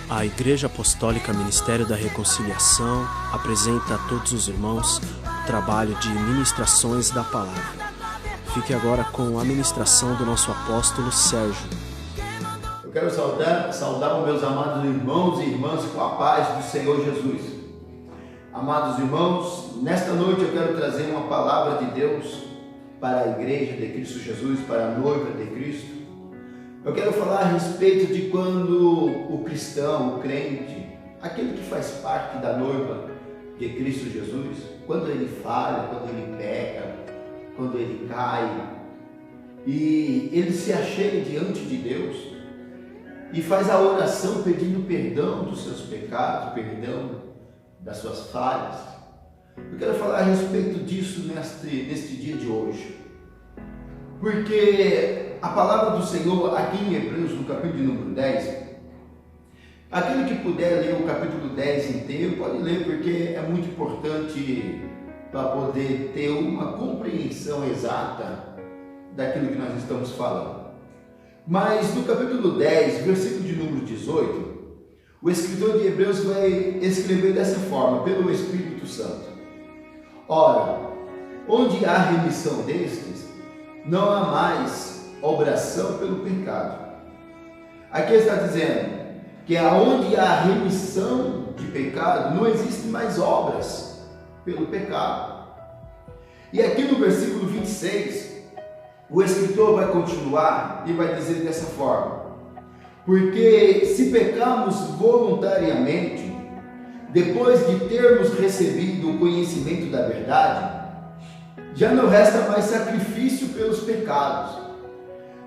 A Igreja Apostólica Ministério da Reconciliação apresenta a todos os irmãos o trabalho de ministrações da Palavra. Fique agora com a ministração do nosso apóstolo Sérgio. Eu quero saudar os meus amados irmãos e irmãs com a paz do Senhor Jesus. Amados irmãos, nesta noite eu quero trazer uma palavra de Deus para a Igreja de Cristo Jesus, para a noiva de Cristo. Eu quero falar a respeito de quando o cristão, o crente, aquele que faz parte da noiva de Cristo Jesus, quando ele falha, quando ele peca, quando ele cai, e ele se achega diante de Deus e faz a oração pedindo perdão dos seus pecados, perdão das suas falhas. Eu quero falar a respeito disso neste dia de hoje, porque a palavra do Senhor aqui em Hebreus, no capítulo de número 10, aquele que puder ler o capítulo 10 inteiro, pode ler, porque é muito importante para poder ter uma compreensão exata daquilo que nós estamos falando. Mas no capítulo 10, versículo de número 18, o escritor de Hebreus vai escrever dessa forma, pelo Espírito Santo: ora, onde há remissão destes, não há mais obração pelo pecado. Aqui está dizendo que aonde há remissão de pecado, não existe mais obras pelo pecado. E aqui no versículo 26, o escritor vai continuar e vai dizer dessa forma: porque se pecarmos voluntariamente, depois de termos recebido o conhecimento da verdade, já não resta mais sacrifício pelos pecados,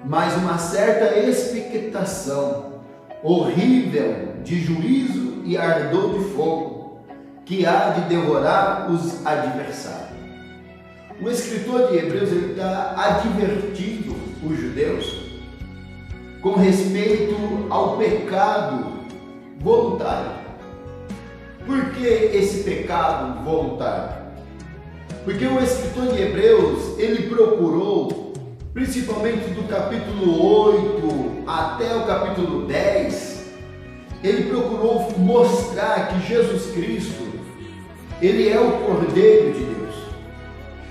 mas uma certa expectação horrível de juízo e ardor de fogo, que há de devorar os adversários. O escritor de Hebreus está advertindo os judeus com respeito ao pecado voluntário. Por que esse pecado voluntário? Porque o escritor de Hebreus, ele procurou, principalmente do capítulo 8 até o capítulo 10, ele procurou mostrar que Jesus Cristo, ele é o Cordeiro de Deus.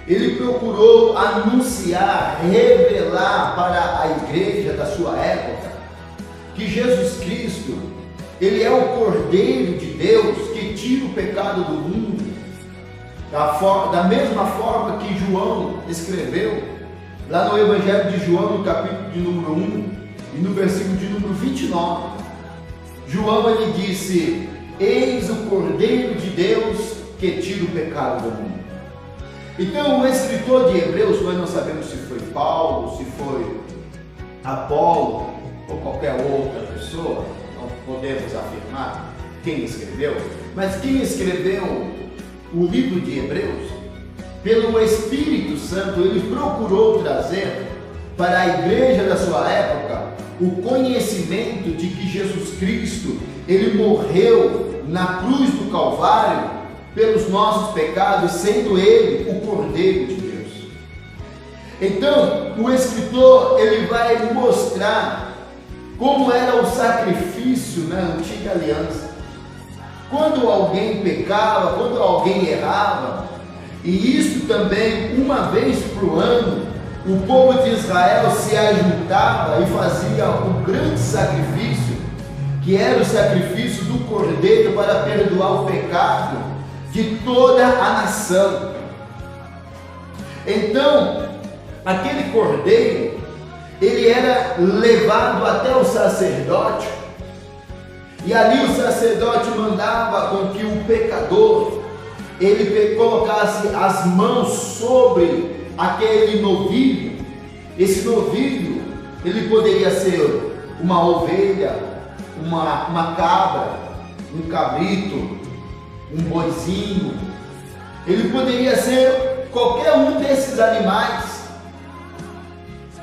Ele procurou anunciar, revelar para a igreja da sua época que Jesus Cristo, ele é o Cordeiro de Deus que tira o pecado do mundo. Da mesma forma que João escreveu lá no Evangelho de João, no capítulo de número 1 e no versículo de número 29, João ele disse: eis o Cordeiro de Deus que tira o pecado do mundo. Então o escritor de Hebreus, nós não sabemos se foi Paulo, se foi Apolo ou qualquer outra pessoa, não podemos afirmar quem escreveu, mas quem escreveu o livro de Hebreus, pelo Espírito Santo, ele procurou trazer para a igreja da sua época o conhecimento de que Jesus Cristo, ele morreu na cruz do Calvário pelos nossos pecados, sendo ele o Cordeiro de Deus. Então, o escritor, ele vai mostrar como era o sacrifício na antiga aliança. Quando alguém pecava, quando alguém errava, e isso também uma vez por ano, o povo de Israel se ajuntava e fazia um grande sacrifício, que era o sacrifício do Cordeiro para perdoar o pecado de toda a nação. Então, aquele Cordeiro, ele era levado até o sacerdote, e ali o sacerdote mandava com que o pecador, ele colocasse as mãos sobre aquele novilho. Esse novilho, ele poderia ser uma ovelha, uma cabra, um cabrito, um boizinho. Ele poderia ser qualquer um desses animais.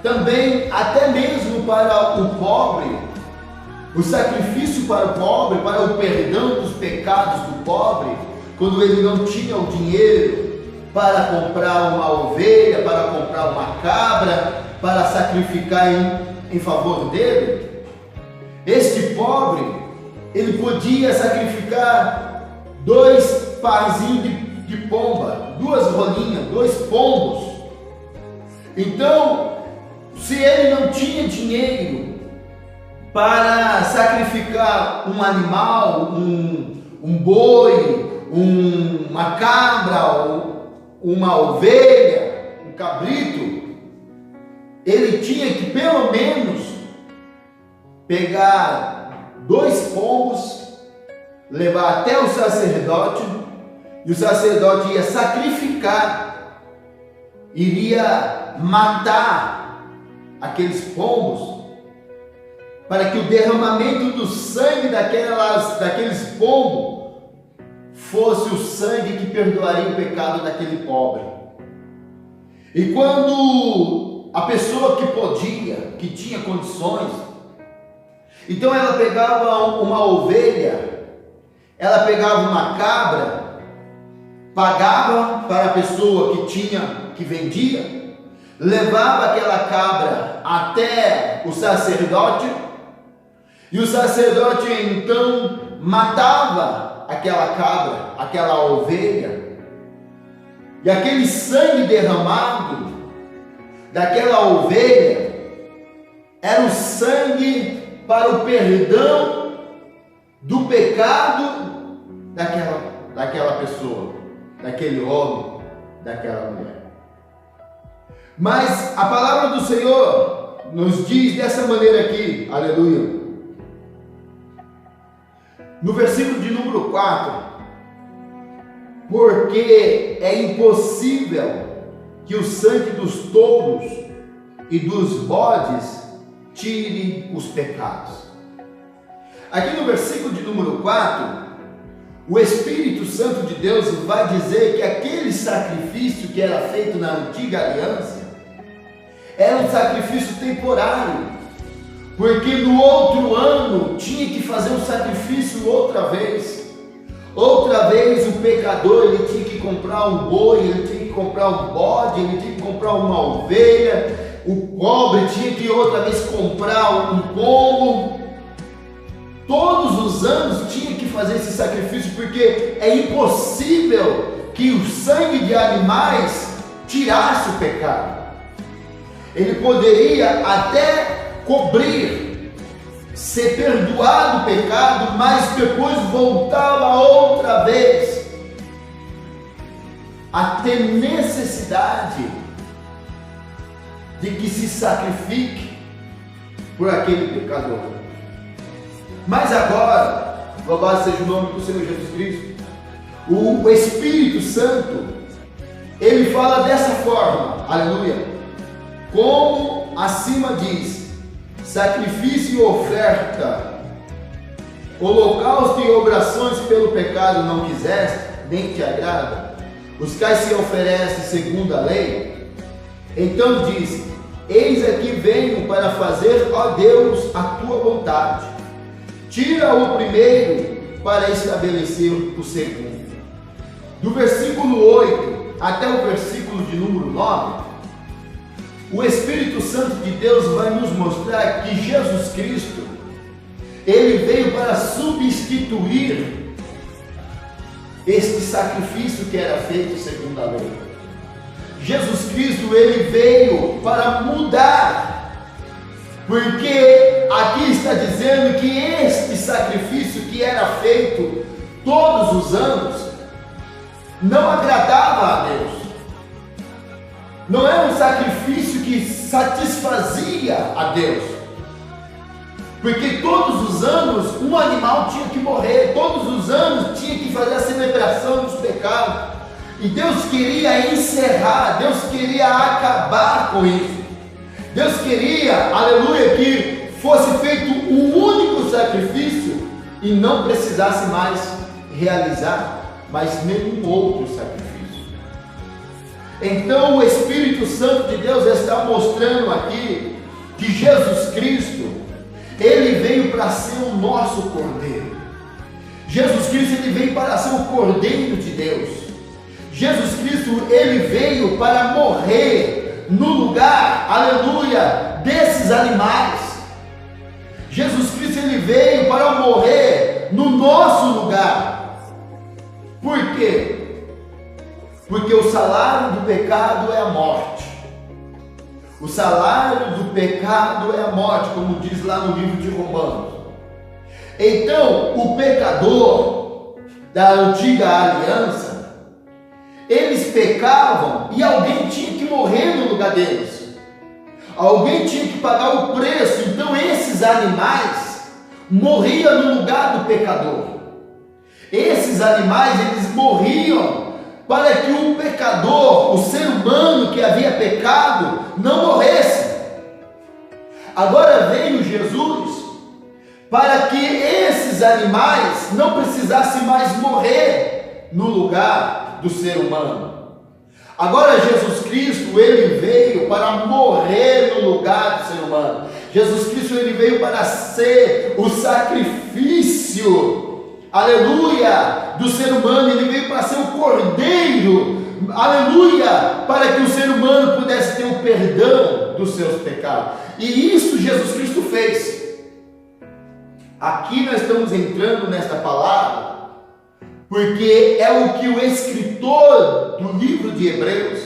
Também, até mesmo para o pobre, o sacrifício para o pobre, para o perdão dos pecados do pobre, quando ele não tinha o dinheiro para comprar uma ovelha, para comprar uma cabra, para sacrificar em favor dele, este pobre, ele podia sacrificar 2 parzinhos de pomba, 2 rolinhas, 2 pombos. Então, se ele não tinha dinheiro para sacrificar um animal, um boi, uma cabra, uma ovelha, um cabrito, ele tinha que pelo menos pegar 2 pombos, levar até o sacerdote, e o sacerdote ia sacrificar, iria matar aqueles pombos, para que o derramamento do sangue daqueles pombos fosse o sangue que perdoaria o pecado daquele pobre. E quando a pessoa que podia, que tinha condições, então ela pegava uma ovelha, ela pegava uma cabra, pagava para a pessoa que vendia, levava aquela cabra até o sacerdote, e o sacerdote então matava aquela cabra, aquela ovelha, e aquele sangue derramado daquela ovelha era o sangue para o perdão do pecado daquela pessoa, daquele homem, daquela mulher. Mas a palavra do Senhor nos diz dessa maneira aqui, aleluia, no versículo de número 4, porque é impossível que o sangue dos touros e dos bodes tire os pecados. Aqui no versículo de número 4, o Espírito Santo de Deus vai dizer que aquele sacrifício que era feito na antiga aliança era um sacrifício temporário, porque no outro ano tinha que fazer um sacrifício outra vez. Outra vez o pecador ele tinha que comprar um boi, ele tinha que comprar um bode, ele tinha que comprar uma ovelha, o pobre tinha que outra vez comprar um pombo. Todos os anos tinha que fazer esse sacrifício, porque é impossível que o sangue de animais tirasse o pecado. Ele poderia até cobrir, ser perdoado o pecado, mas depois voltava outra vez a ter necessidade de que se sacrifique por aquele pecador. Mas agora, louvado seja o nome do Senhor Jesus Cristo, o Espírito Santo, ele fala dessa forma, aleluia, como acima diz: sacrifício e oferta, holocausto e obrações pelo pecado não quiseste, nem te agrada, os quais se oferecem segundo a lei. Então diz: eis aqui venho para fazer, ó Deus, a tua vontade. Tira o primeiro para estabelecer o segundo. Do versículo 8 até o versículo de número 9, o Espírito Santo de Deus vai nos mostrar que Jesus Cristo, ele veio para substituir este sacrifício que era feito segundo a lei. Jesus Cristo, ele veio para mudar, porque aqui está dizendo que este sacrifício que era feito todos os anos não agradava a Deus. Não era um sacrifício que satisfazia a Deus, porque todos os anos um animal tinha que morrer, todos os anos tinha que fazer a celebração dos pecados, e Deus queria encerrar, Deus queria acabar com isso. Deus queria, aleluia, que fosse feito um único sacrifício e não precisasse mais realizar mais nenhum outro sacrifício. Então o Espírito Santo de Deus está mostrando aqui que Jesus Cristo, ele veio para ser o nosso Cordeiro. Jesus Cristo, ele veio para ser o Cordeiro de Deus. Jesus Cristo, ele veio para morrer no lugar, aleluia, desses animais. Jesus Cristo, ele veio para morrer nosso lugar. Por quê? Porque o salário do pecado é a morte. O salário do pecado é a morte, como diz lá no livro de Romanos. Então, o pecador da antiga aliança, eles pecavam e alguém tinha que morrer no lugar deles. Alguém tinha que pagar o preço. Então, esses animais morriam no lugar do pecador. Esses animais, eles morriam para que o pecador, o ser humano que havia pecado, não morresse. Agora veio Jesus para que esses animais não precisassem mais morrer no lugar do ser humano. Agora Jesus Cristo, ele veio para morrer no lugar do ser humano. Jesus Cristo, ele veio para ser o sacrifício, aleluia, do ser humano. Ele veio para ser o cordeiro, aleluia, para que o ser humano pudesse ter o perdão dos seus pecados. E isso Jesus Cristo fez. Aqui nós estamos entrando nesta palavra, porque é o que o escritor do livro de Hebreus,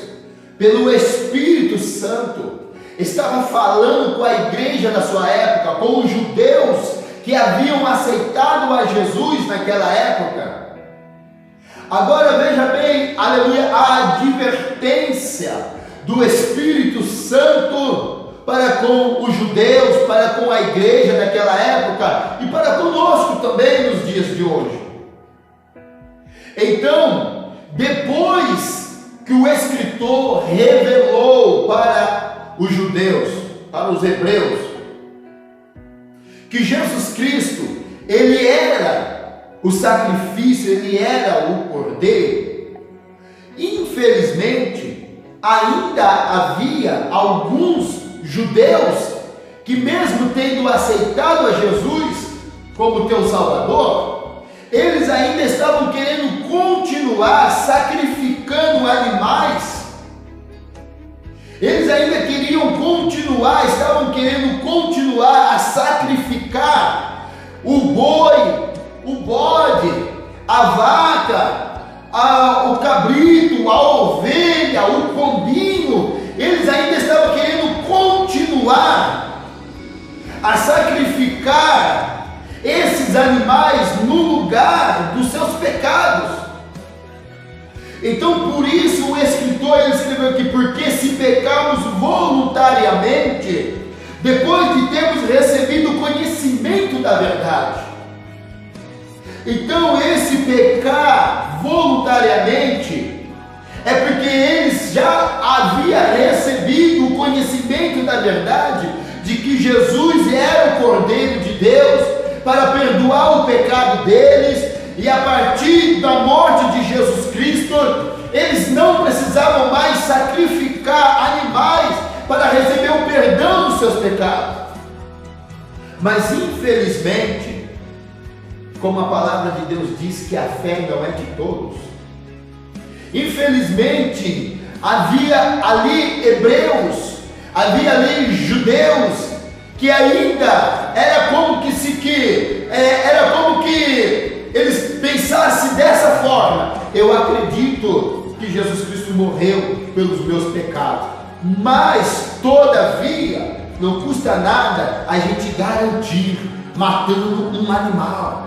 pelo Espírito Santo, estava falando com a igreja da sua época, com os judeus que haviam aceitado a Jesus naquela época. Agora veja bem, aleluia, a advertência do Espírito Santo para com os judeus, para com a igreja daquela época e para conosco também nos dias de hoje. Então, depois que o escritor revelou para os judeus, para os hebreus, que Jesus Cristo, ele era o sacrifício, ele era o cordeiro, infelizmente, ainda havia alguns judeus que, mesmo tendo aceitado a Jesus como teu Salvador, eles ainda estavam querendo continuar sacrificando animais. Eles ainda queriam continuar, estavam querendo continuar a sacrificar o boi, o bode, a vaca, o cabrito, a ovelha, o pombinho. Eles ainda estavam querendo continuar a sacrificar esses animais no lugar dos seus pecados. Então, por isso o escritor, ele escreveu aqui: porque se pecarmos voluntariamente, depois de termos recebido o conhecimento da verdade. Então, esse pecar voluntariamente é porque eles já haviam recebido o conhecimento da verdade, de que Jesus era o Cordeiro de Deus para perdoar o pecado deles, e a partir da morte de Jesus Cristo, eles não precisavam mais sacrificar animais para receber o perdão dos seus pecados. Mas infelizmente, como a palavra de Deus diz que a fé não é de todos, infelizmente havia ali hebreus, havia ali judeus que ainda era como que eles pensassem dessa forma: eu acredito que Jesus Cristo morreu pelos meus pecados, mas todavia não custa nada a gente garantir matando um animal.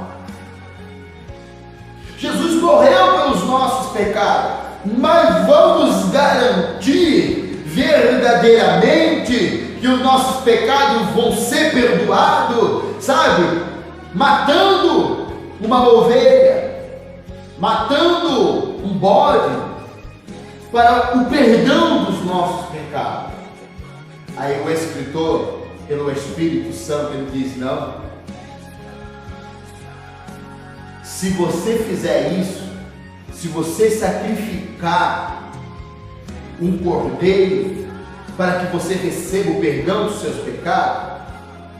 Jesus morreu pelos nossos pecados, mas vamos garantir verdadeiramente que os nossos pecados vão ser perdoados, sabe? Matando uma ovelha, matando um bode, para o perdão dos nossos pecados. Aí o escritor, pelo Espírito Santo, ele diz: não, se você fizer isso, se você sacrificar um cordeiro para que você receba o perdão dos seus pecados,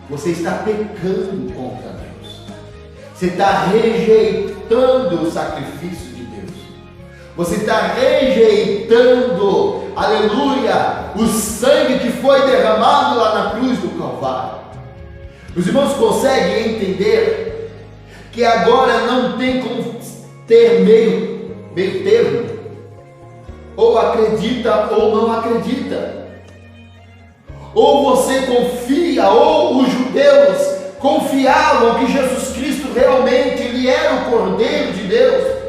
você está pecando contra Deus. Você está rejeitando o sacrifício de Deus. Você está rejeitando, aleluia, o sangue que foi derramado lá na cruz do Calvário. Os irmãos conseguem entender que agora não tem como ter meio termo, ou acredita ou não acredita, ou você confia, ou os judeus confiavam que Jesus Cristo realmente ele era o Cordeiro de Deus,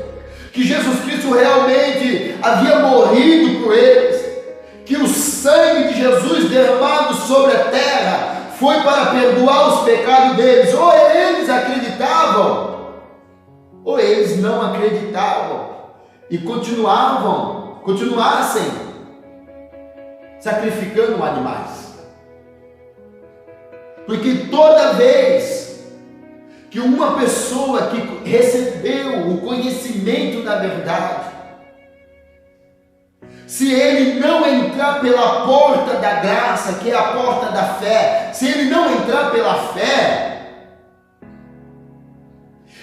que Jesus Cristo realmente havia morrido por eles, que o sangue de Jesus derramado sobre a terra foi para perdoar os pecados deles. Ou eles acreditavam, ou eles não acreditavam e continuassem sacrificando animais. Porque toda vez que uma pessoa que recebeu o conhecimento da verdade, se ele não entrar pela porta da graça, que é a porta da fé, se ele não entrar pela fé,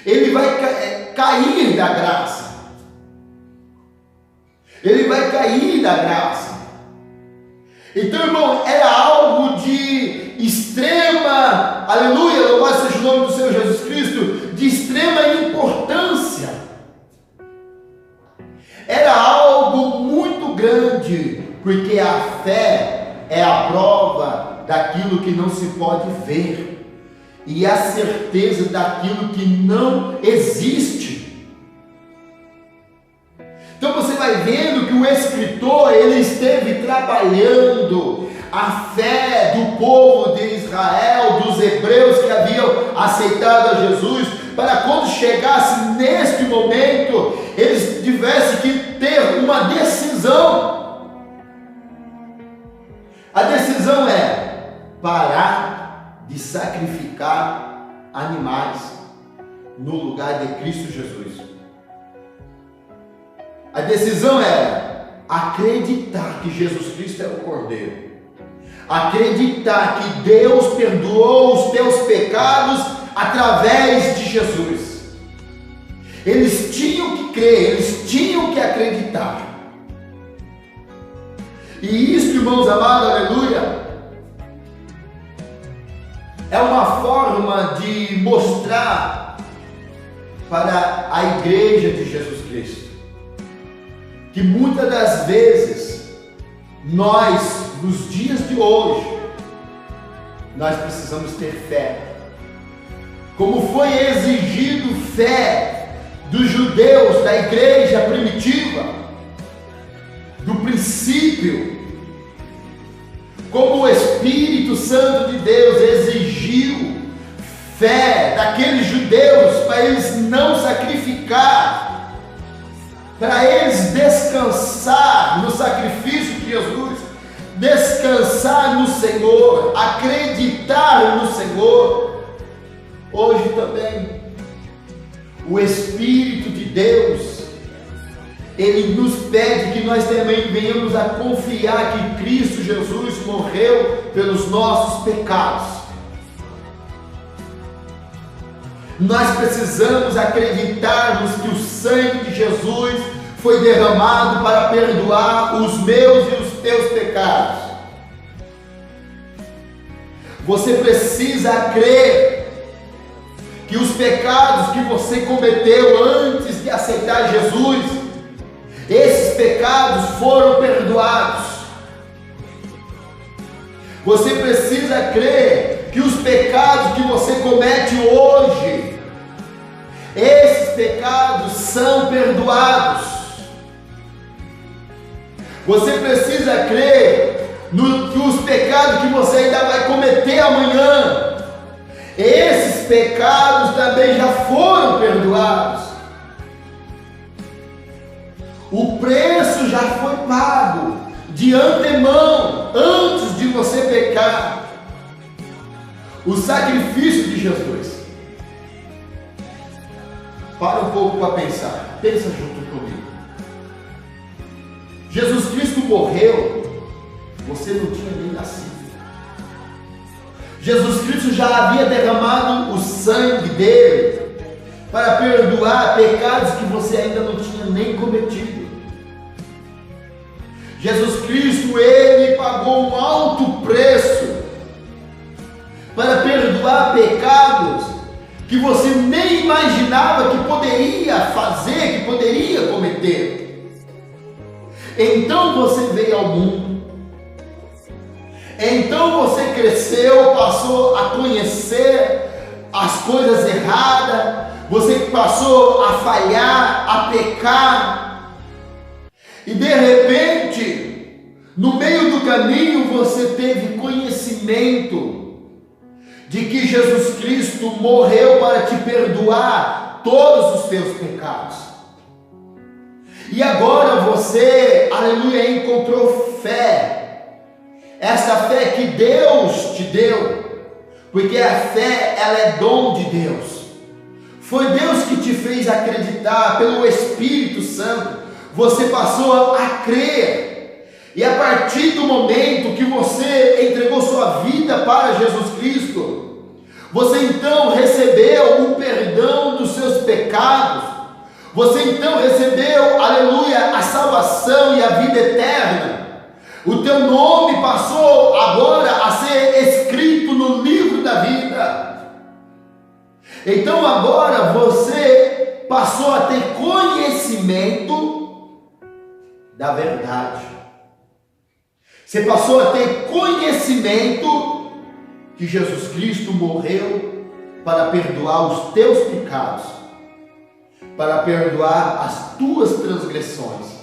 ele vai cair da graça. Ele vai cair da graça. Então, irmão, era algo de extrema, aleluia, louvado seja o nome do Senhor Jesus Cristo, de extrema importância. Era algo muito grande, porque a fé é a prova daquilo que não se pode ver e a certeza daquilo que não existe. Então você vai vendo que o escritor ele esteve trabalhando a fé do povo de Israel, dos hebreus que haviam aceitado a Jesus, para quando chegasse neste momento, eles tivessem que ter uma decisão. A decisão é parar de sacrificar animais no lugar de Cristo Jesus. A decisão é acreditar que Jesus Cristo é o Cordeiro. Acreditar que Deus perdoou os teus pecados através de Jesus. Eles tinham que crer, eles tinham que acreditar. E isso, irmãos amados, aleluia, é uma forma de mostrar para a igreja de Jesus Cristo que muitas das vezes nós, nos dias de hoje, nós precisamos ter fé. Como foi exigido fé dos judeus da igreja primitiva, do princípio, como o Espírito Santo de Deus exigiu fé daqueles judeus para eles não sacrificar, para eles descansar no sacrifício de Jesus, descansar no Senhor, acreditar no Senhor. Hoje também o Espírito de Deus ele nos pede que nós também venhamos a confiar que Cristo Jesus morreu pelos nossos pecados. Nós precisamos acreditarmos que o sangue de Jesus foi derramado para perdoar os meus e os teus pecados. Você precisa crer que os pecados que você cometeu antes de aceitar Jesus, esses pecados foram perdoados. Você precisa crer que os pecados que você comete hoje, esses pecados são perdoados. Você precisa crer que os pecados que você ainda vai cometer amanhã, esses pecados também já foram perdoados. O preço já foi pago de antemão, antes de você pecar. O sacrifício de Jesus. Para um pouco para pensar. Pensa junto comigo. Jesus Cristo morreu, você não tinha nem nascido. Jesus Cristo já havia derramado o sangue dele para perdoar pecados que você ainda não tinha nem cometido. Jesus Cristo, ele pagou um alto preço para perdoar pecados que você nem imaginava que poderia fazer, que poderia cometer. Então você veio ao mundo. Então você cresceu, passou a conhecer as coisas erradas, você passou a falhar, a pecar, e de repente, no meio do caminho, você teve conhecimento de que Jesus Cristo morreu para te perdoar todos os teus pecados. E agora você, aleluia, encontrou fé. Essa fé que Deus te deu, porque a fé, ela é dom de Deus. Foi Deus que te fez acreditar, pelo Espírito Santo, você passou a crer. E a partir do momento que você entregou sua vida para Jesus Cristo, você então recebeu o perdão dos seus pecados, você então recebeu, aleluia, a salvação e a vida eterna. O teu nome passou agora a ser escrito no livro da vida. Então agora você passou a ter conhecimento da verdade. Você passou a ter conhecimento que Jesus Cristo morreu para perdoar os teus pecados, para perdoar as tuas transgressões.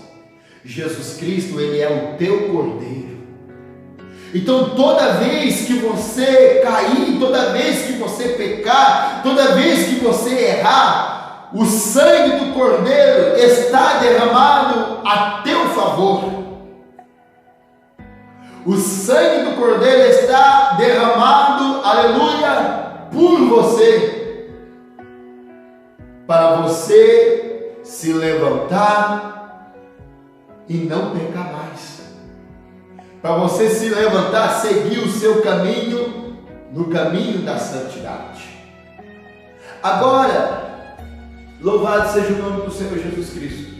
Jesus Cristo, Ele é o teu Cordeiro. Então toda vez que você cair, toda vez que você pecar, toda vez que você errar, o sangue do Cordeiro está derramado a teu favor. O sangue do Cordeiro está derramado, aleluia, por você, para você se levantar e não pecar mais, para você se levantar, seguir o seu caminho, no caminho da santidade. Agora, louvado seja o nome do Senhor Jesus Cristo.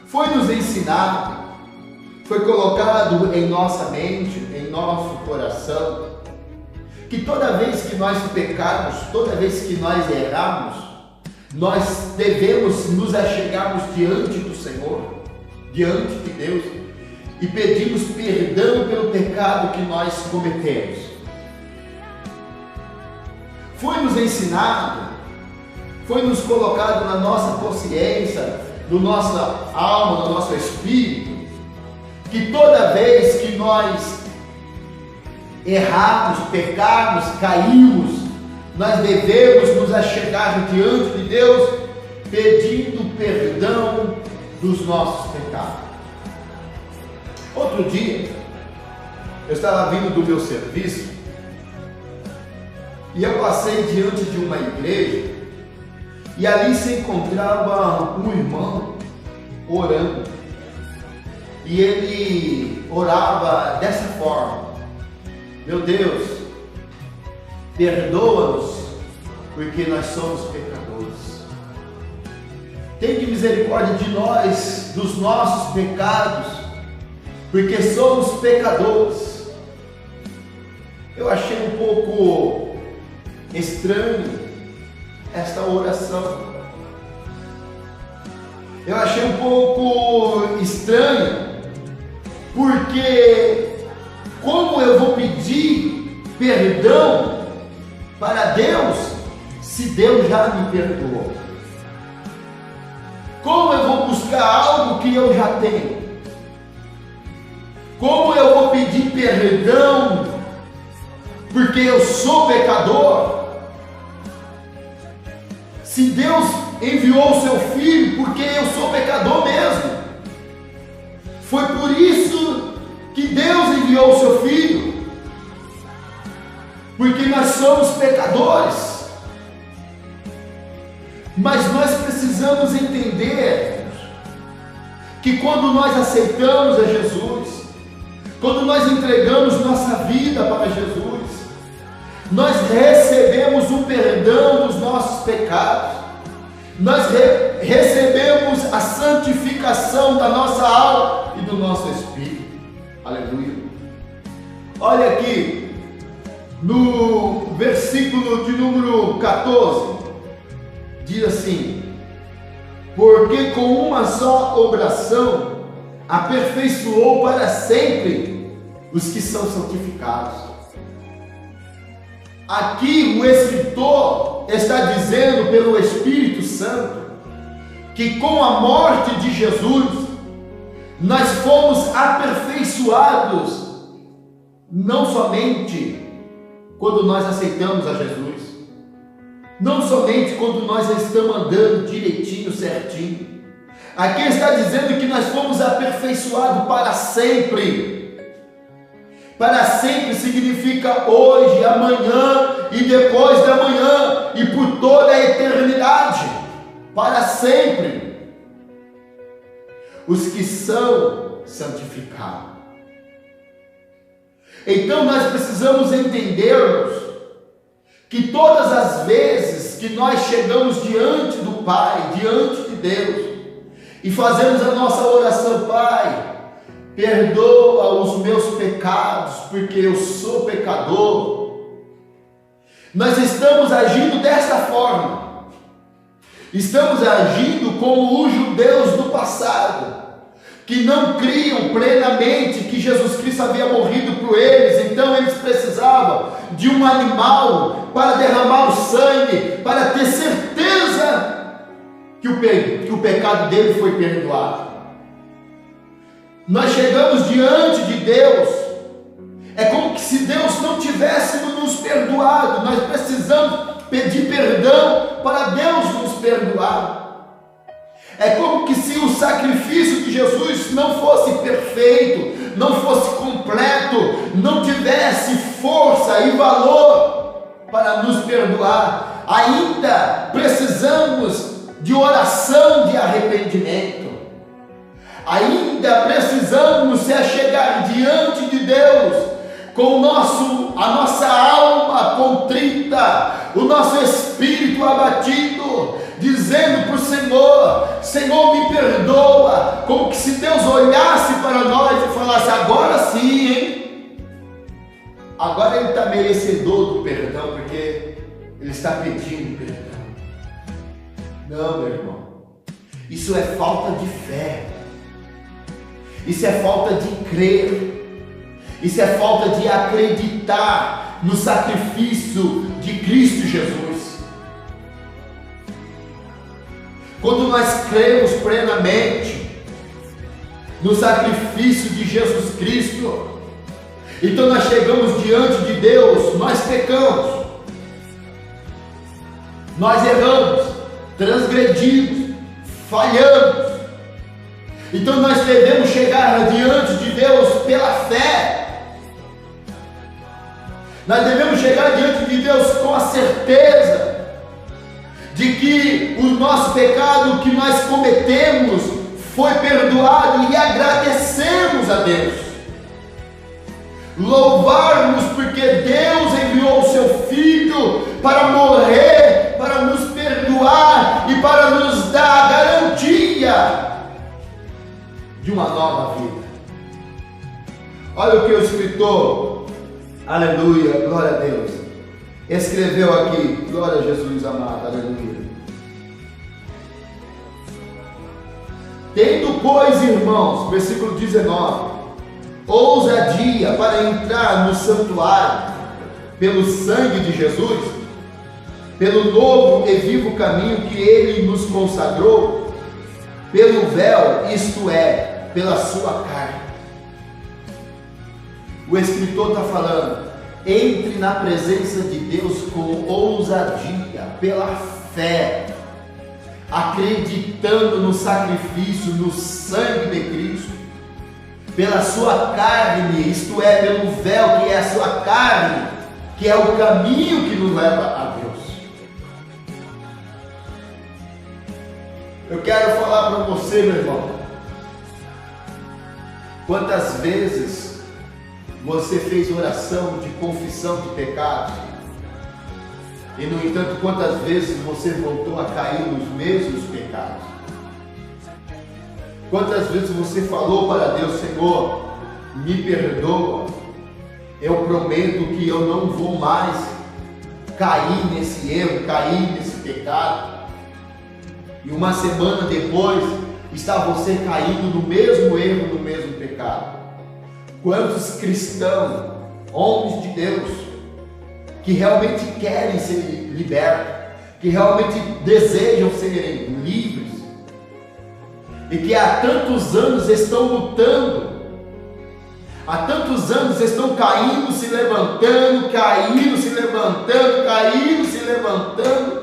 Foi nos ensinado, foi colocado em nossa mente, em nosso coração, que toda vez que nós pecarmos, toda vez que nós errarmos, nós devemos nos achegarmos diante do Senhor, diante de Deus, e pedimos perdão pelo pecado que nós cometemos. Foi nos ensinado, foi nos colocado na nossa consciência, na nossa alma, no nosso espírito, que toda vez que nós errarmos, pecarmos, cairmos, nós devemos nos achegar diante de Deus, pedindo perdão dos nossos pecados. Outro dia, eu estava vindo do meu serviço e eu passei diante de uma igreja e ali se encontrava um irmão orando, e ele orava dessa forma: meu Deus, perdoa-nos porque nós somos pecadores, tem misericórdia de nós, dos nossos pecados, porque somos pecadores. Eu achei um pouco estranho esta oração. Eu achei um pouco estranho, porque como eu vou pedir perdão para Deus se Deus já me perdoou? Como eu vou buscar algo que eu já tenho? Como eu vou pedir perdão porque eu sou pecador? Se Deus enviou o seu Filho porque eu sou pecador mesmo. Foi por isso que Deus enviou o seu Filho, porque nós somos pecadores. Mas nós precisamos entender que quando nós aceitamos a Jesus, quando nós entregamos nossa vida para Jesus, nós recebemos o perdão dos nossos pecados, nós recebemos a santificação da nossa alma e do nosso espírito. Aleluia. Olha aqui no versículo de número 14, diz assim: porque com uma só oração aperfeiçoou para sempre os que são santificados. Aqui o escritor está dizendo pelo Espírito Santo que com a morte de Jesus nós fomos aperfeiçoados, não somente quando nós aceitamos a Jesus, não somente quando nós estamos andando direitinho, certinho. Aqui está dizendo que nós fomos aperfeiçoados para sempre. Para sempre significa hoje, amanhã e depois da manhã e por toda a eternidade. Para sempre. Os que são santificados. Então nós precisamos entendermos que todas as vezes que nós chegamos diante do Pai, diante de Deus, e fazemos a nossa oração: Pai, perdoa os meus pecados, porque eu sou pecador, nós estamos agindo desta forma. Estamos agindo como os judeus do passado, que não criam plenamente que Jesus Cristo havia morrido por eles, então eles precisavam de um animal para derramar o sangue, para ter certeza que o pecado dele foi perdoado. Nós chegamos diante de Deus, é como que se Deus não tivesse nos perdoado. Nós precisamos pedir perdão para Deus nos perdoar. É como que se o sacrifício de Jesus não fosse perfeito, não fosse completo, não tivesse força e valor para nos perdoar. Ainda precisamos de oração de arrependimento. Ainda precisamos se achegar diante de Deus com a nossa alma contrita, o nosso espírito abatido, dizendo para o Senhor: Senhor, me perdoa. Como que se Deus olhasse para nós e falasse: agora sim, hein? Agora ele está merecedor do perdão, porque ele está pedindo perdão. Não, meu irmão, isso é falta de fé, isso é falta de crer, isso é falta de acreditar no sacrifício de Cristo Jesus. Quando nós cremos plenamente no sacrifício de Jesus Cristo, então nós chegamos diante de Deus, nós pecamos, nós erramos, transgredimos, falhamos. Então nós devemos chegar diante de Deus pela fé. Nós devemos chegar diante de Deus com a certeza de que o nosso pecado que nós cometemos foi perdoado e agradecemos a Deus. Louvarmos porque Deus enviou o seu Filho para morrer, para nos perdoar e para nos dar a garantia de uma nova vida. Olha o que o escritor, aleluia, glória a Deus, escreveu aqui, glória a Jesus amado, aleluia. Tendo, pois, irmãos, versículo 19, ousadia para entrar no santuário pelo sangue de Jesus, pelo novo e vivo caminho que ele nos consagrou, pelo véu, isto é, pela sua carne. O escritor está falando: entre na presença de Deus com ousadia, pela fé, acreditando no sacrifício, no sangue de Cristo, pela sua carne, isto é, pelo véu que é a sua carne, que é o caminho que nos leva a Deus. Eu quero falar para você, meu irmão, quantas vezes você fez oração de confissão de pecados e, no entanto, quantas vezes você voltou a cair nos mesmos pecados? Quantas vezes você falou para Deus: Senhor, me perdoa, eu prometo que eu não vou mais cair nesse erro, cair nesse pecado. E uma semana depois, está você caindo no mesmo erro, no mesmo pecado. Quantos cristãos, homens de Deus, que realmente querem ser libertos, que realmente desejam serem livres, e que há tantos anos estão lutando, há tantos anos estão caindo, se levantando, caindo, se levantando, caindo, se levantando,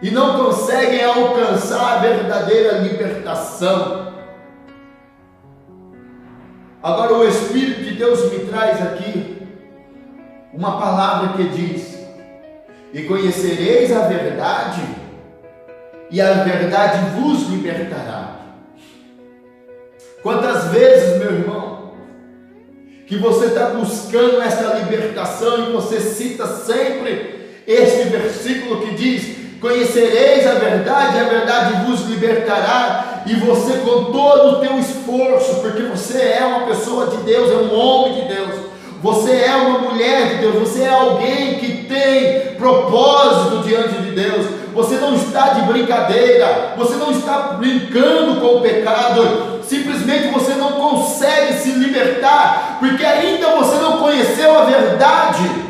e não conseguem alcançar a verdadeira libertação. Agora o Espírito de Deus me traz aqui uma palavra que diz: e conhecereis a verdade, e a verdade vos libertará. Quantas vezes, meu irmão, que você está buscando esta libertação e você cita sempre este versículo que diz: conhecereis a verdade vos libertará, e você com todo o teu esforço, porque você é uma pessoa de Deus, é um homem de Deus, você é uma mulher de Deus, você é alguém que tem propósito diante de Deus, você não está de brincadeira, você não está brincando com o pecado, simplesmente você não consegue se libertar, porque ainda você não conheceu a verdade.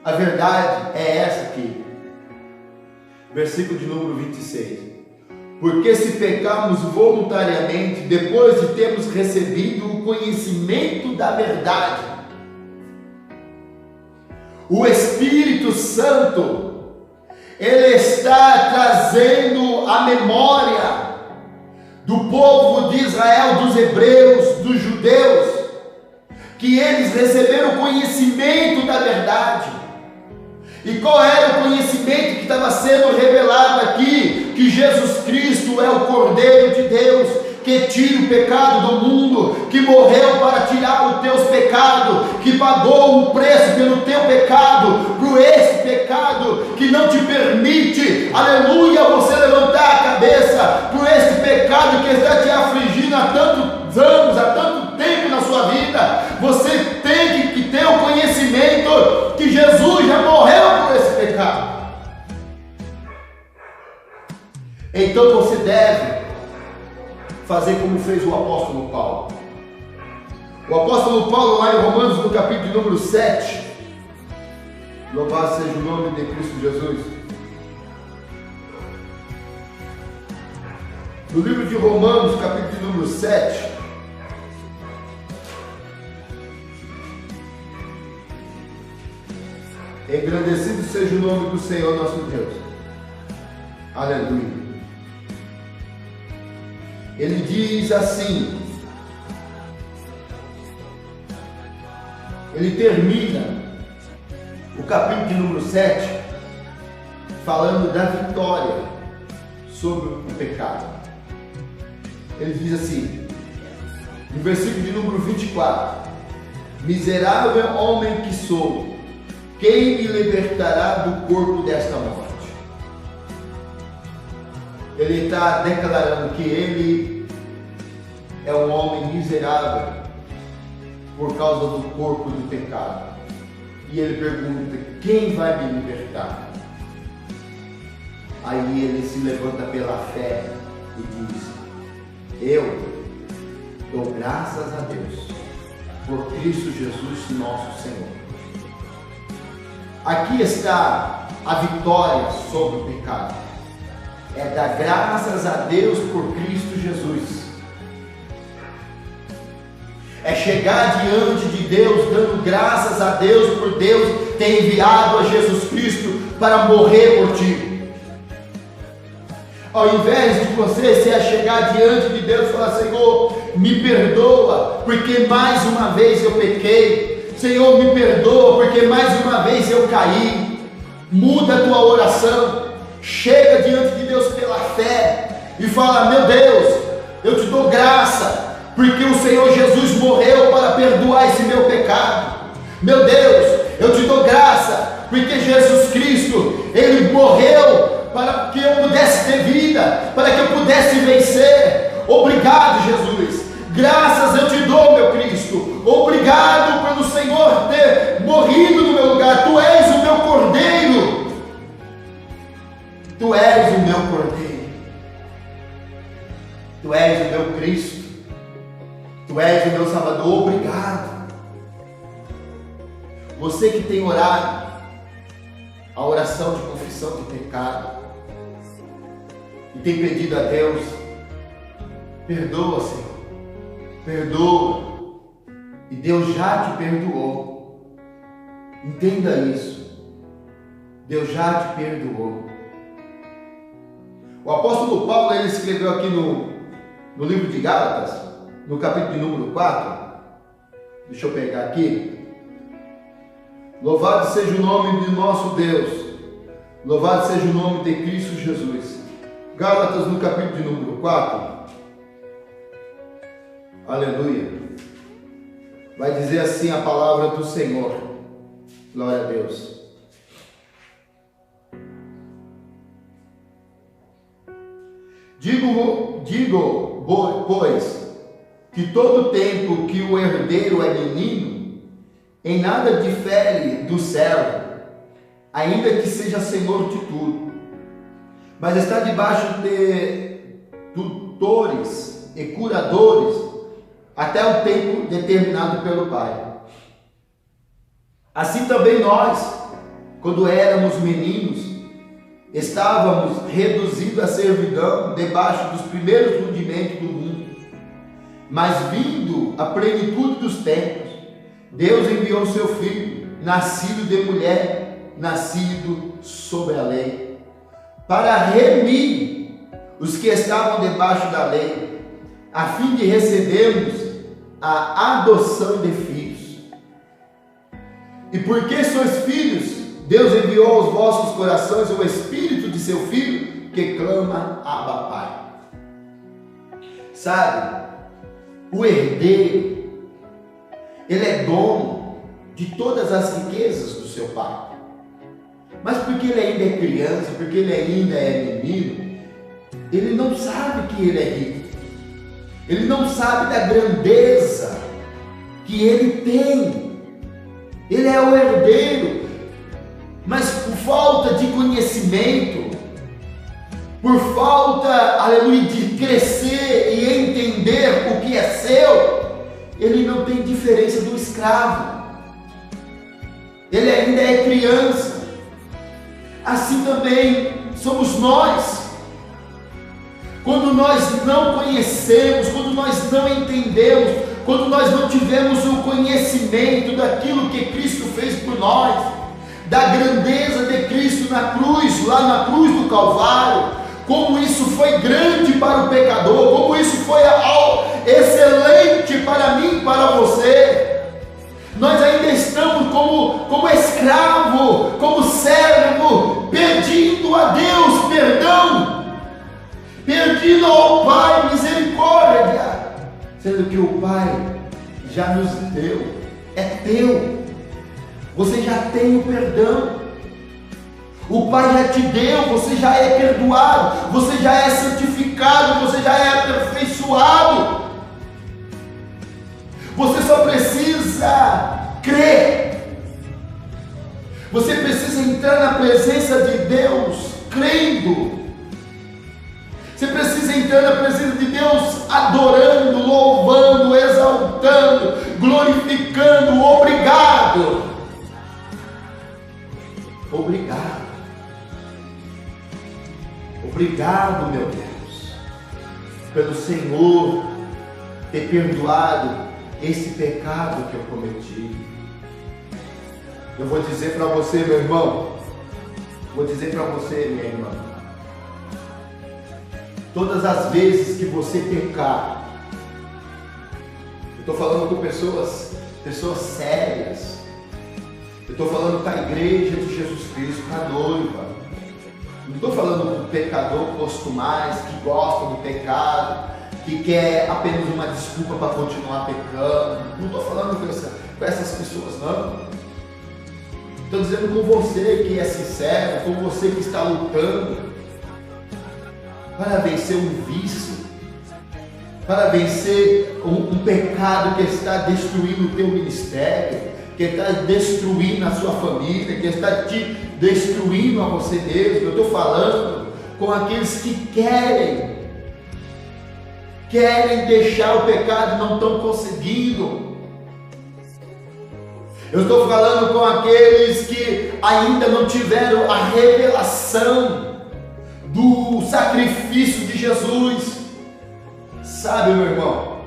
A verdade é essa aqui, versículo de número 26. Porque se pecarmos voluntariamente, depois de termos recebido o conhecimento da verdade, o Espírito Santo, ele está trazendo a memória do povo de Israel, dos hebreus, dos judeus, que eles receberam o conhecimento da verdade. E qual era o conhecimento que estava sendo revelado aqui? Que Jesus Cristo é o Cordeiro de Deus, que tira o pecado do mundo, que morreu para tirar os teus pecados, que pagou o preço pelo teu pecado, por esse pecado que não te permite, aleluia, você levantar a cabeça, por esse pecado que está te afligindo há tantos anos, há tanto tempo na sua vida. Você tem que ter o conhecimento que Jesus já morreu por esse pecado. Então você deve fazer como fez o apóstolo Paulo. O apóstolo Paulo, lá em Romanos, no capítulo número 7, louvado seja o nome de Cristo Jesus. No livro de Romanos, capítulo número 7, engrandecido seja o nome do Senhor nosso Deus. Aleluia. Ele diz assim, ele termina o capítulo de número 7 falando da vitória sobre o pecado. Ele diz assim, no versículo de número 24: miserável homem que sou, quem me libertará do corpo desta morte? Ele está declarando que ele é um homem miserável por causa do corpo do pecado. E ele pergunta: quem vai me libertar? Aí ele se levanta pela fé e diz: eu dou graças a Deus por Cristo Jesus nosso Senhor. Aqui está a vitória sobre o pecado. É dar graças a Deus por Cristo Jesus. É chegar diante de Deus dando graças a Deus por Deus ter enviado a Jesus Cristo para morrer por ti. Ao invés de você se chegar diante de Deus e falar: Senhor, me perdoa porque mais uma vez eu pequei. Senhor, me perdoa porque mais uma vez eu caí. Muda a tua oração. Chega diante de Deus pela fé e fala: meu Deus, eu te dou graça, porque o Senhor Jesus morreu para perdoar esse meu pecado. Meu Deus, eu te dou graça, porque Jesus Cristo, Ele morreu para que eu pudesse ter vida, para que eu pudesse vencer. Obrigado, Jesus. Graças eu te dou, meu Cristo. Obrigado pelo Senhor ter Você que tem orado a oração de confissão de pecado e tem pedido a Deus, perdoa, Senhor, perdoa, e Deus já te perdoou. Entenda isso, Deus já te perdoou. O apóstolo Paulo, ele escreveu aqui no livro de Gálatas, no capítulo de número 4, deixa eu pegar aqui. Louvado seja o nome de nosso Deus, louvado seja o nome de Cristo Jesus. Gálatas no capítulo de número 4, aleluia, vai dizer assim a palavra do Senhor, glória a Deus. Digo, pois, que todo tempo que o herdeiro é menino, em nada difere do servo, ainda que seja senhor de tudo, mas está debaixo de tutores e curadores até o tempo determinado pelo Pai. Assim também nós, quando éramos meninos, estávamos reduzidos à servidão debaixo dos primeiros rudimentos do mundo. Mas vindo a plenitude dos tempos, Deus enviou o seu Filho, nascido de mulher, nascido sob a lei, para remir os que estavam debaixo da lei, a fim de recebermos a adoção de filhos. E porque sois filhos, Deus enviou aos vossos corações o Espírito de seu Filho, que clama, Abba, Pai. Sabe, o herdeiro, ele é dono de todas as riquezas do seu pai. Mas porque ele ainda é criança, porque ele ainda é menino, ele não sabe que ele é rico. Ele não sabe da grandeza que ele tem. Ele é o herdeiro, mas por falta de conhecimento, por falta, aleluia, de crescer e entender o que é seu, ele não tem diferença do escravo. Ele ainda é criança. Assim também somos nós. Quando nós não conhecemos, quando nós não entendemos, quando nós não tivemos o conhecimento daquilo que Cristo fez por nós, da grandeza de Cristo na cruz, lá na cruz do Calvário, como isso foi grande para o pecador, como isso foi excelente para mim e para você, nós ainda estamos como escravo, como servo, pedindo a Deus perdão, pedindo ao Pai misericórdia, sendo que o Pai já nos deu, é teu, você já tem o perdão, o Pai já te deu, você já é perdoado, você já é santificado, você já é aperfeiçoado, você só precisa crer, você precisa entrar na presença de Deus crendo, você precisa entrar na presença de Deus adorando, louvando, exaltando, glorificando. Obrigado, obrigado, obrigado, meu Deus, pelo Senhor ter perdoado esse pecado que eu cometi. Eu vou dizer para você, meu irmão, vou dizer para você, minha irmã, todas as vezes que você pecar, eu estou falando com pessoas sérias, eu estou falando com a igreja de Jesus Cristo, com a noiva, não estou falando com pecador costumais, que gostam do pecado, que quer apenas uma desculpa para continuar pecando, não estou falando com essas pessoas, não. Estou dizendo com você que é sincero, com você que está lutando para vencer um vício, para vencer um pecado que está destruindo o teu ministério, que está destruindo a sua família, que está te destruindo a você mesmo. Eu estou falando com aqueles que querem deixar o pecado e não estão conseguindo. Eu estou falando com aqueles que ainda não tiveram a revelação do sacrifício de Jesus. Sabe, meu irmão,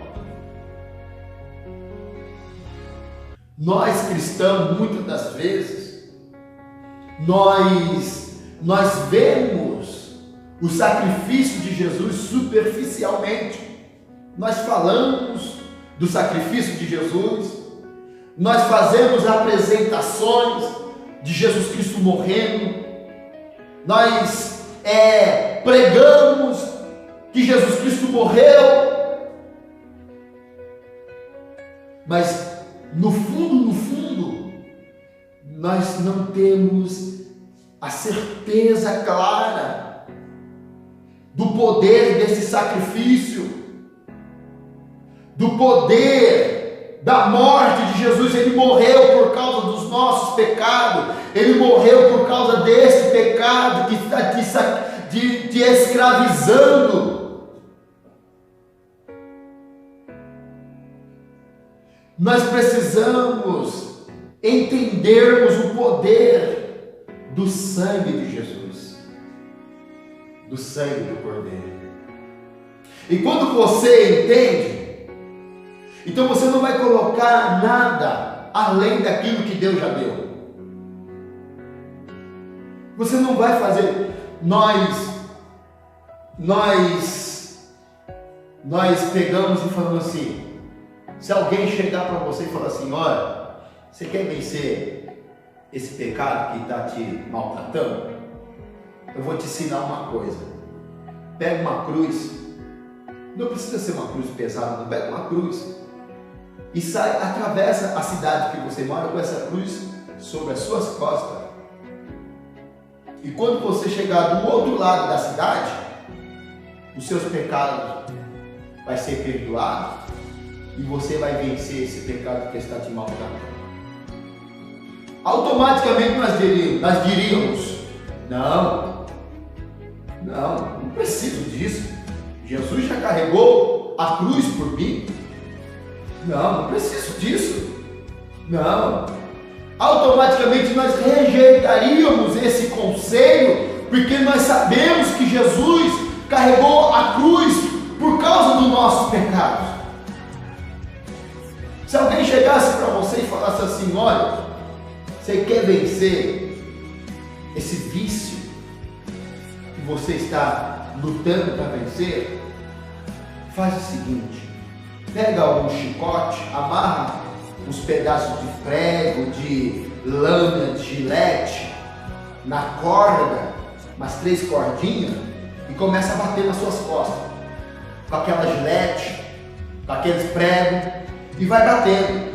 nós cristãos, muitas das vezes, nós vemos o sacrifício de Jesus superficialmente. Nós falamos do sacrifício de Jesus, nós fazemos apresentações de Jesus Cristo morrendo, nós pregamos que Jesus Cristo morreu, mas no fundo, nós não temos a certeza clara do poder desse sacrifício, do poder da morte de Jesus. Ele morreu por causa dos nossos pecados, ele morreu por causa desse pecado que está te escravizando. Nós precisamos entendermos o poder do sangue de Jesus, do sangue do Cordeiro. E quando você entende, então você não vai colocar nada além daquilo que Deus já deu. Você não vai fazer. Nós pegamos e falamos assim. Se alguém chegar para você e falar assim, olha, você quer vencer esse pecado que está te maltratando? Eu vou te ensinar uma coisa. Pega uma cruz, não precisa ser uma cruz pesada, não, pega uma cruz e atravessa a cidade que você mora com essa cruz sobre as suas costas. E quando você chegar do outro lado da cidade, os seus pecados vai ser perdoado. E você vai vencer esse pecado que está te maltratando. Automaticamente nós diríamos, não preciso disso. Jesus já carregou a cruz por mim. Não preciso disso. Não. Automaticamente nós rejeitaríamos esse conselho, porque nós sabemos que Jesus carregou a cruz por causa dos nossos pecados. Se alguém chegasse para você e falasse assim, olha, você quer vencer esse vício que você está lutando para vencer? Faz o seguinte, pega um chicote, amarra uns pedaços de prego, de lâmina, de gilete, na corda, umas 3 cordinhas, e começa a bater nas suas costas, com aquela gilete, com aqueles pregos, e vai batendo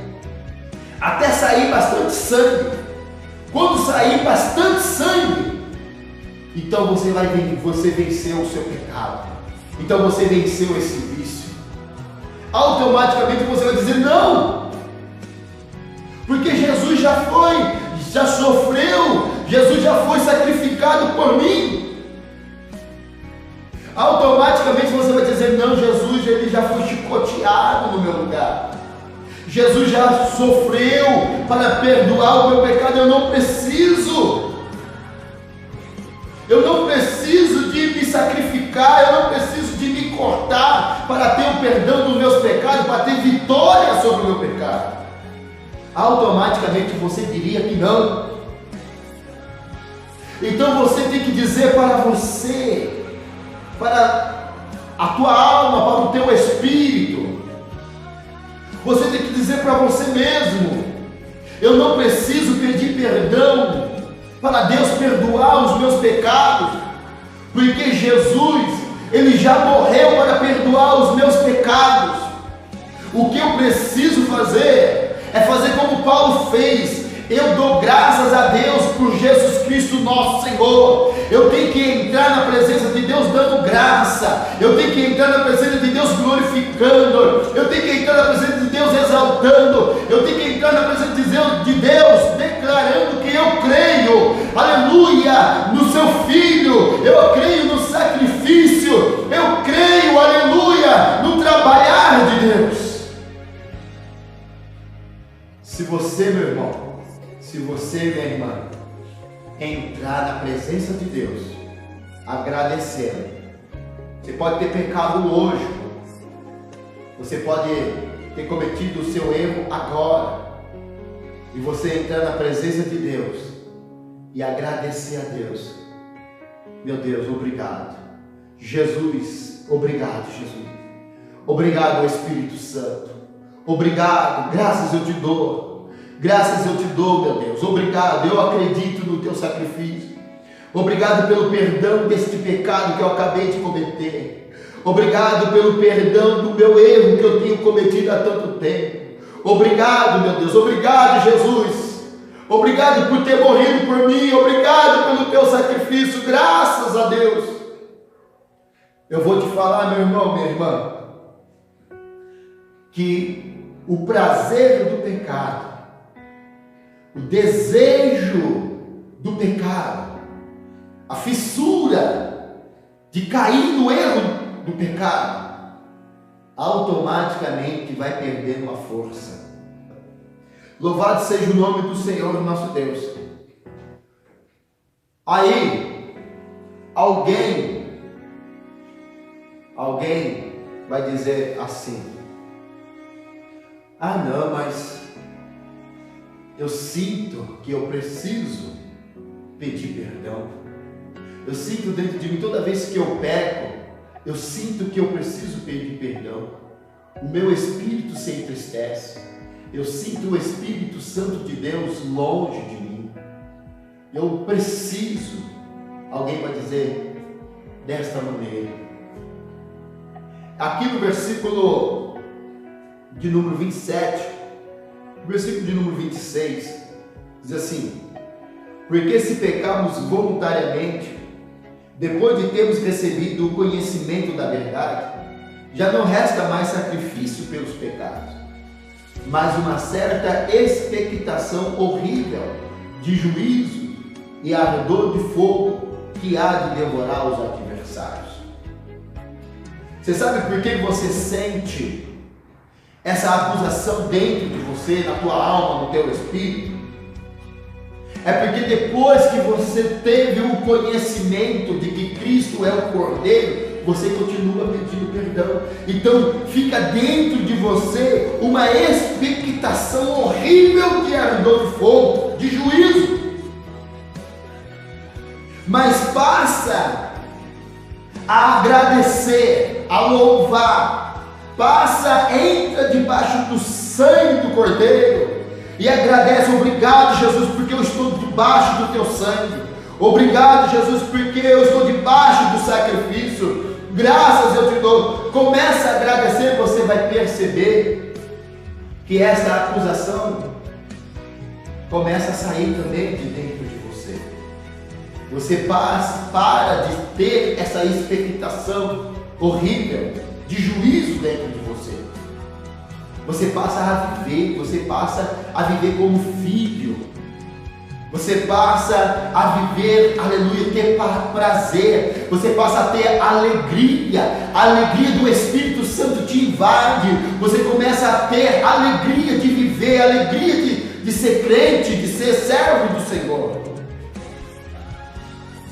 até sair bastante sangue. Quando sair bastante sangue, então você venceu o seu pecado, então você venceu esse vício. Automaticamente você vai dizer não, porque Jesus já sofreu, Jesus já foi sacrificado por mim. Automaticamente você vai dizer não, Jesus ele já foi chicoteado no meu lugar. Jesus já sofreu para perdoar o meu pecado. Eu não preciso de me sacrificar, eu não preciso de me cortar para ter o perdão dos meus pecados, para ter vitória sobre o meu pecado. Automaticamente você diria que não. Então você tem que dizer para você, para a tua alma, para o teu espírito, você tem que dizer para você mesmo, eu não preciso pedir perdão para Deus perdoar os meus pecados, porque Jesus, ele já morreu para perdoar os meus pecados. O que eu preciso fazer é fazer como Paulo fez. Eu dou graças a Deus por Jesus Cristo nosso Senhor. Eu tenho que entrar na presença de Deus dando graça. Eu tenho que entrar na presença de Deus glorificando. Eu tenho que entrar na presença de Deus exaltando. Eu tenho que entrar na presença de Deus declarando que eu creio, aleluia, no seu Filho. Eu creio no sacrifício. Eu creio, aleluia, no trabalhar de Deus. Se você, meu irmão, se você, minha irmã, entrar na presença de Deus, agradecendo. Você pode ter pecado hoje, você pode ter cometido o seu erro agora, e você entrar na presença de Deus e agradecer a Deus. Meu Deus, obrigado. Jesus, obrigado, Jesus. Obrigado, Espírito Santo. Obrigado, graças eu te dou. Graças eu te dou, meu Deus. Obrigado, eu acredito no teu sacrifício. Obrigado pelo perdão deste pecado que eu acabei de cometer. Obrigado pelo perdão do meu erro que eu tenho cometido há tanto tempo. Obrigado, meu Deus. Obrigado, Jesus. Obrigado por ter morrido por mim. Obrigado pelo teu sacrifício. Graças a Deus. Eu vou te falar, meu irmão, minha irmã, que o prazer do pecado, o desejo do pecado, a fissura de cair no erro do pecado, automaticamente vai perdendo a força. Louvado seja o nome do Senhor nosso Deus. Aí, alguém vai dizer assim: ah não, mas eu sinto que eu preciso pedir perdão. Eu sinto dentro de mim, toda vez que eu peco, eu sinto que eu preciso pedir perdão. O meu espírito se entristece. Eu sinto o Espírito Santo de Deus longe de mim. Eu preciso. Alguém vai dizer desta maneira. Aqui no versículo de número 27, no versículo de número 26, diz assim: porque se pecarmos voluntariamente, depois de termos recebido o conhecimento da verdade, já não resta mais sacrifício pelos pecados, mas uma certa expectação horrível de juízo e ardor de fogo que há de devorar os adversários. Você sabe por que você sente essa acusação dentro de você, na tua alma, no teu espírito? É porque depois que você teve o conhecimento de que Cristo é o Cordeiro, você continua pedindo perdão. Então fica dentro de você uma expectação horrível de ardor de fogo, de juízo. Mas passa a agradecer, a louvar, entra debaixo do sangue do Cordeiro e agradece. Obrigado, Jesus, porque eu estou debaixo do teu sangue. Obrigado, Jesus, porque eu estou debaixo do sacrifício. Graças eu te dou. Começa a agradecer, você vai perceber que essa acusação começa a sair também de dentro de você. Você para de ter essa expectação horrível de juízo dentro de você. Você passa a viver como filho. Você passa a viver, aleluia, ter prazer. Você passa a ter alegria. A alegria do Espírito Santo te invade. Você começa a ter alegria de viver, alegria de ser crente, de ser servo do Senhor.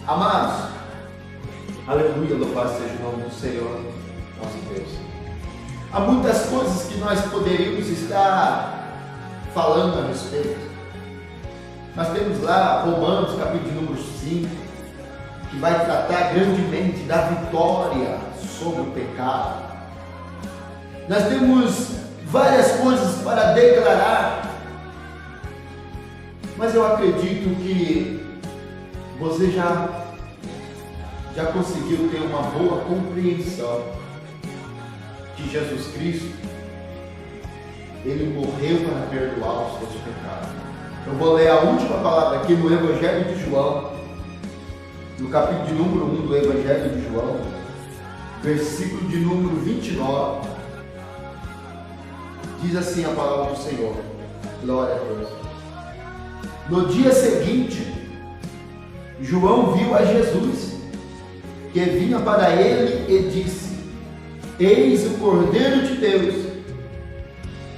Amados, aleluia, louvado seja o nome do Senhor, nosso Deus. Há muitas coisas que nós poderíamos estar falando a respeito. Nós temos lá Romanos, capítulo número 5, que vai tratar grandemente da vitória sobre o pecado. Nós temos várias coisas para declarar, mas eu acredito que você já conseguiu ter uma boa compreensão que Jesus Cristo, Ele morreu para perdoar os seus pecados. Eu vou ler a última palavra aqui no Evangelho de João, no capítulo de número 1 do Evangelho de João, versículo de número 29, diz assim a palavra do Senhor. Glória a Deus. No dia seguinte, João viu a Jesus, que vinha para ele, e disse: eis o Cordeiro de Deus,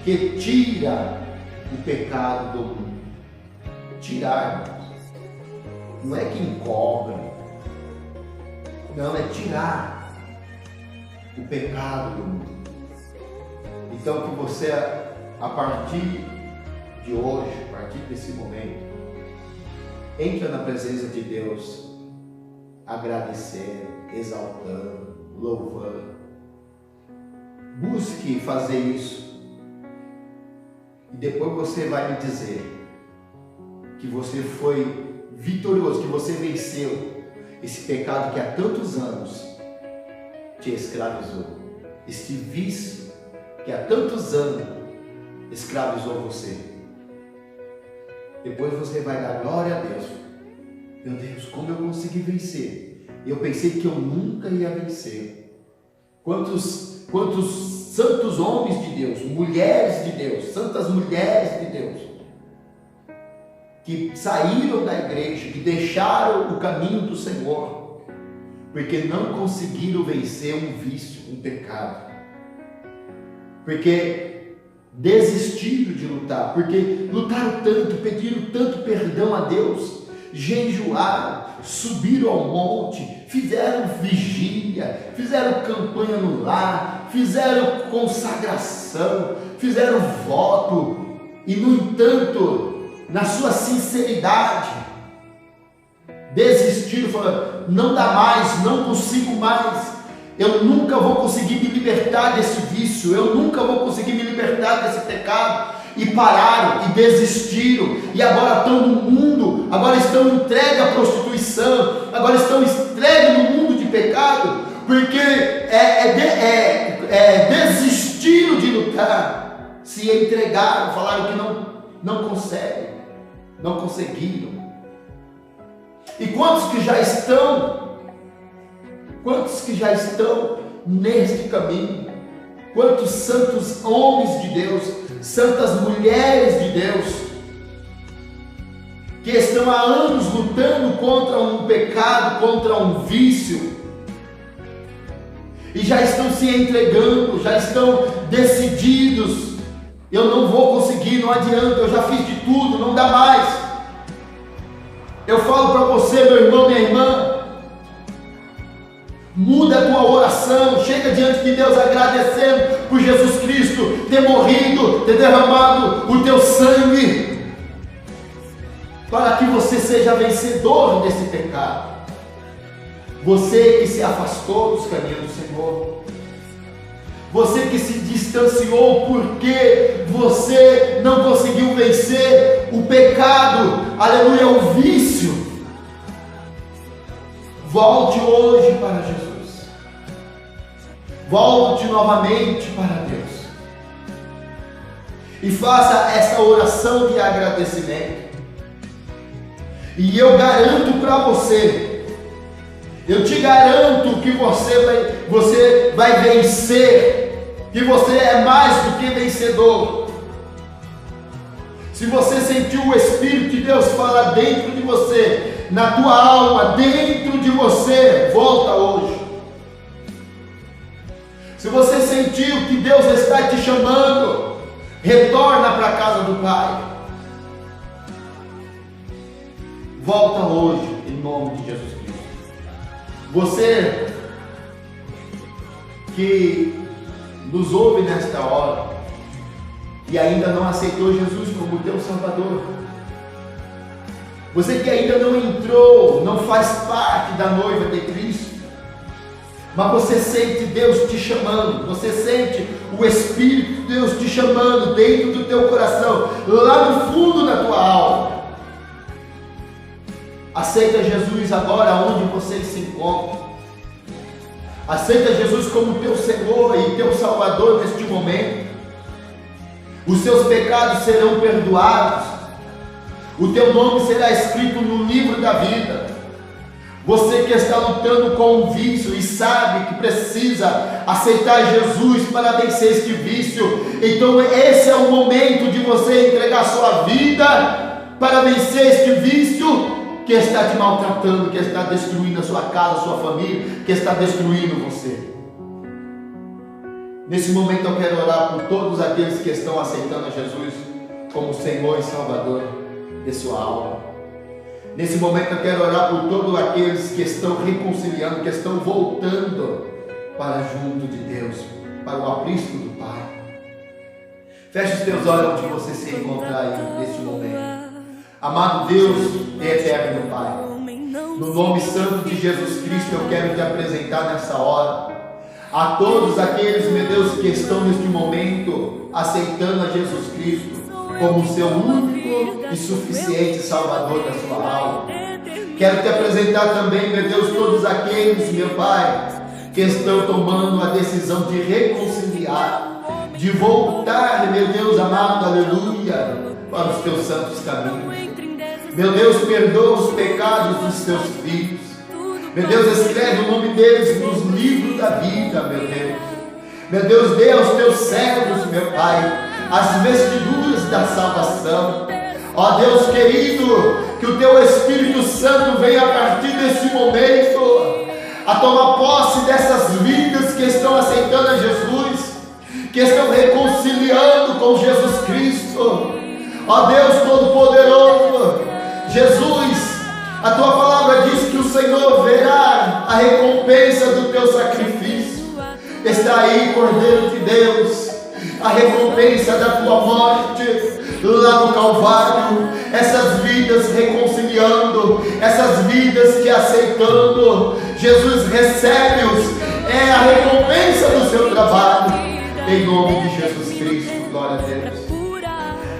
que tira o pecado do mundo. tirar. Não é que encobre. Não, é tirar o pecado do mundo. Então que você, a partir de hoje, a partir desse momento, entra na presença de Deus, agradecendo, exaltando, louvando. Busque fazer isso. E depois você vai me dizer que você foi vitorioso, que você venceu esse pecado que há tantos anos te escravizou. Este vício que há tantos anos escravizou você. Depois você vai dar glória a Deus. Meu Deus, como eu consegui vencer? Eu pensei que eu nunca ia vencer. Quantos santos homens de Deus, mulheres de Deus, santas mulheres de Deus, que saíram da igreja, que deixaram o caminho do Senhor, porque não conseguiram vencer um vício, um pecado, porque desistiram de lutar, porque lutaram tanto, pediram tanto perdão a Deus, jejuaram, subiram ao monte, fizeram vigília, fizeram campanha no lar, fizeram consagração, fizeram voto, e no entanto, na sua sinceridade, desistiram, falando: não dá mais, não consigo mais, eu nunca vou conseguir me libertar desse vício, eu nunca vou conseguir me libertar desse pecado, e pararam, e desistiram, e agora estão no mundo, agora estão entregues à prostituição, agora estão entregues no mundo de pecado, porque desistiram de lutar, se entregaram, falaram que não conseguem, não conseguiram. E quantos que já estão neste caminho? Quantos santos homens de Deus, santas mulheres de Deus, que estão há anos lutando contra um pecado, contra um vício, e já estão se entregando, já estão decididos: eu não vou conseguir, não adianta, eu já fiz de tudo, não dá mais. Eu falo para você, meu irmão, minha irmã, muda a tua oração, chega diante de Deus agradecendo por Jesus Cristo ter morrido, ter derramado o teu sangue, para que você seja vencedor desse pecado. Você que se afastou dos caminhos do Senhor, você que se distanciou porque você não conseguiu vencer o pecado, aleluia, o vício, volte hoje para Jesus, volte novamente para Deus, e faça essa oração de agradecimento, e eu garanto para você, eu te garanto que você vai vencer, que você é mais do que vencedor. Se você sentiu o Espírito de Deus falar dentro de você, na tua alma, dentro de você, volta hoje. Se você sentiu que Deus está te chamando, retorna para a casa do Pai. Volta hoje, em nome de Jesus Cristo. Você que nos ouve nesta hora e ainda não aceitou Jesus como teu Salvador, você que ainda não entrou, não faz parte da noiva de Cristo, mas você sente Deus te chamando, você sente o Espírito de Deus te chamando dentro do teu coração, lá no fundo da tua alma. Aceita Jesus agora onde você se encontra. Aceita Jesus como teu Senhor e teu Salvador neste momento. Os seus pecados serão perdoados. O teu nome será escrito no livro da vida. Você que está lutando com um vício e sabe que precisa aceitar Jesus para vencer este vício, então esse é o momento de você entregar sua vida para vencer este vício que está te maltratando, que está destruindo a sua casa, a sua família, que está destruindo você. Nesse momento eu quero orar por todos aqueles que estão aceitando a Jesus como Senhor e Salvador de sua alma. Nesse momento eu quero orar por todos aqueles que estão reconciliando, que estão voltando para junto de Deus, para o aprisco do Pai. Feche os teus olhos onde você se encontrar aí neste momento. Amado Deus e eterno Pai, no nome santo de Jesus Cristo eu quero te apresentar nessa hora a todos aqueles, meu Deus, que estão neste momento aceitando a Jesus Cristo como seu único e suficiente Salvador da sua alma. Quero te apresentar também, meu Deus, todos aqueles, meu Pai, que estão tomando a decisão de reconciliar, de voltar, meu Deus amado, aleluia, para os teus santos caminhos. Meu Deus, perdoa os pecados dos teus filhos. Meu Deus, escreve o nome deles nos livros da vida, meu Deus. Meu Deus, dê aos teus servos, meu Pai, as vestiduras da salvação. Ó Deus querido, que o teu Espírito Santo venha a partir desse momento a tomar posse dessas vidas que estão aceitando a Jesus, que estão reconciliando com Jesus Cristo. Ó Deus Todo-Poderoso, Jesus, a tua palavra diz que o Senhor verá a recompensa do teu sacrifício. Está aí, Cordeiro de Deus, a recompensa da tua morte lá no Calvário. Essas vidas reconciliando, essas vidas que aceitando, Jesus recebe-os, é a recompensa do seu trabalho, em nome de Jesus Cristo. Glória a Deus.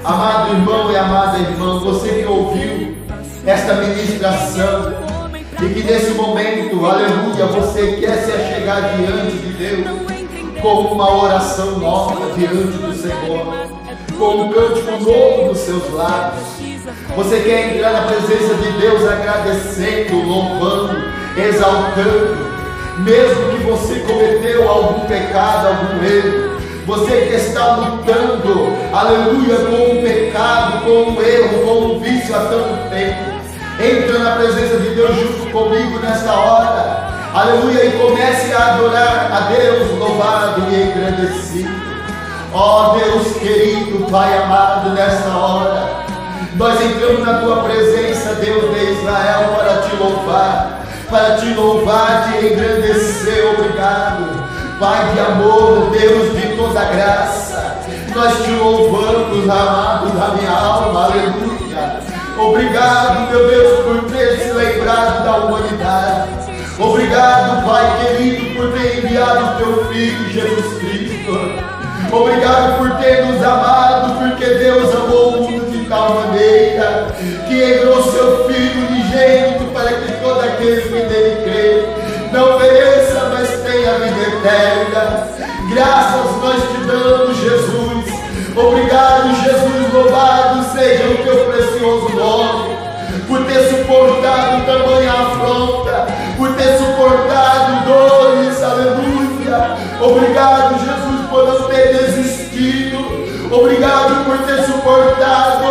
Amado irmão e amada irmã, você que ouviu esta ministração e que nesse momento, aleluia, você quer se achegar diante de Deus com uma oração nova diante do Senhor, com um cântico novo nos seus lábios. Você quer entrar na presença de Deus agradecendo, louvando, exaltando, mesmo que você cometeu algum pecado, algum erro. Você que está lutando, aleluia, com o pecado, com o erro, com o vício há tanto tempo, entra na presença de Deus junto comigo nesta hora, aleluia, e comece a adorar a Deus, louvado e engrandecido. Ó Deus querido, Pai amado, nesta hora, nós entramos na tua presença, Deus de Israel, para te louvar, te engrandecer. Obrigado, Pai de amor, Deus de toda graça, nós te louvamos, amado da minha alma, aleluia. Obrigado, meu Deus, por ter se lembrado da humanidade. Obrigado, Pai querido, por ter enviado o teu Filho, Jesus Cristo. Obrigado por ter nos amado, porque Deus amou o mundo de tal maneira que enviou seu Filho unigênito para que todo aquele que nele crê não pereça, mas tenha vida eterna. Graças nós te damos, Jesus. Obrigado, Jesus, louvado seja o teu precioso nome, por ter suportado tamanha afronta, por ter suportado dores, aleluia. Obrigado, Jesus, por não ter desistido. Obrigado por ter suportado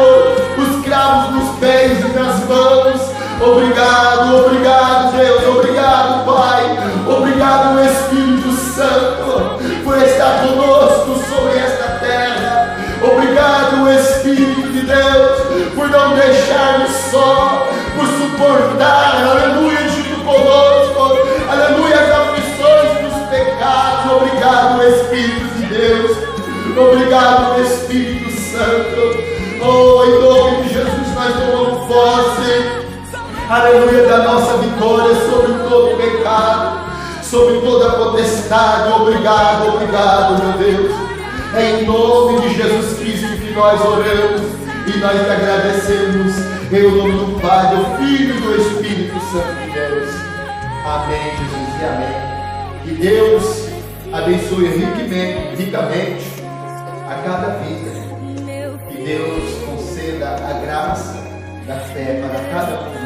os cravos nos pés e nas mãos. Obrigado, obrigado, Deus, obrigado, Pai, obrigado, Espírito Santo, por estar conosco sobre esta terra. Obrigado, Espírito de Deus, por não deixar-nos só, por suportar, aleluia, junto conosco, aleluia, as aflições dos pecados. Obrigado, Espírito de Deus, obrigado, Espírito Santo. Oh, em nome de Jesus nós tomamos posse, aleluia, da nossa vitória sobre todo pecado, sobre toda potestade. Obrigado, obrigado, meu Deus. É em nome de Jesus Cristo que nós oramos e nós te agradecemos, em nome do Pai, do Filho e do Espírito Santo de Deus. Amém, Jesus, e amém. Que Deus abençoe ricamente a cada vida. Que Deus conceda a graça da fé para cada um